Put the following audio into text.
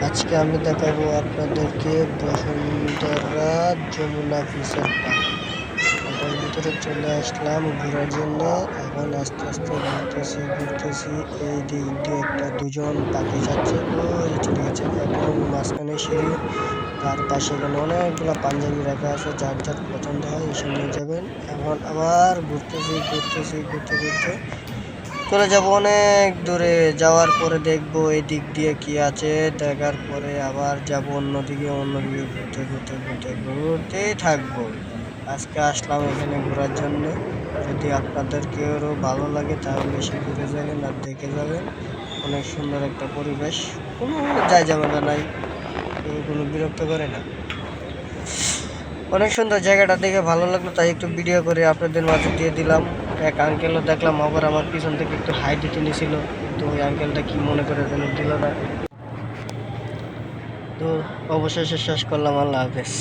আজকে আমি দেখাবো আপনাদেরকে বসুন্ধরা যমুনা ফিশার পার্ক। এটার ভিতরে চলে আসলাম ঘোরার জন্য। এখন আস্তে আস্তে ঘুরতেছি। এই দিক দিয়ে দুজন পাখি যাচ্ছে, ওই চলে গেছে, এবং মাঝখানে সিঁড়ি। তার পাশে এখানে অনেকগুলা পাঞ্জাবি রাখা আছে, যার যার পছন্দ হয় এসে নিয়ে যাবেন। এখন আবার ঘুরতে ঘুরতে চলে যাব অনেক দূরে। যাওয়ার পরে দেখবো এই দিক দিয়ে কি আছে, দেখার পরে আবার যাব অন্যদিকে ঘুরতেই থাকবো। আজকে আসলাম এখানে ঘোরার জন্য। যদি আপনাদের কেউ ভালো লাগে তাহলে এসে ঘুরে যাবেন আর দেখে যাবেন। অনেক সুন্দর একটা পরিবেশ, কোনো যাই ঝামেলা নাই, কেউ কোনো বিরক্ত করে না। অনেক সুন্দর জায়গাটা দেখে ভালো লাগলো, তাই একটু ভিডিও করে আপনাদের মাঝে দিয়ে দিলাম। এক আঙ্কেলও দেখলাম আবার আমার পিছন থেকে একটু হাই দিতে নিয়েছিল, কিন্তু ওই আঙ্কেলটা কি মনে করে যেন দিল না। তো অবশেষে শেষ করলাম। আল্লাহ হাফেজ।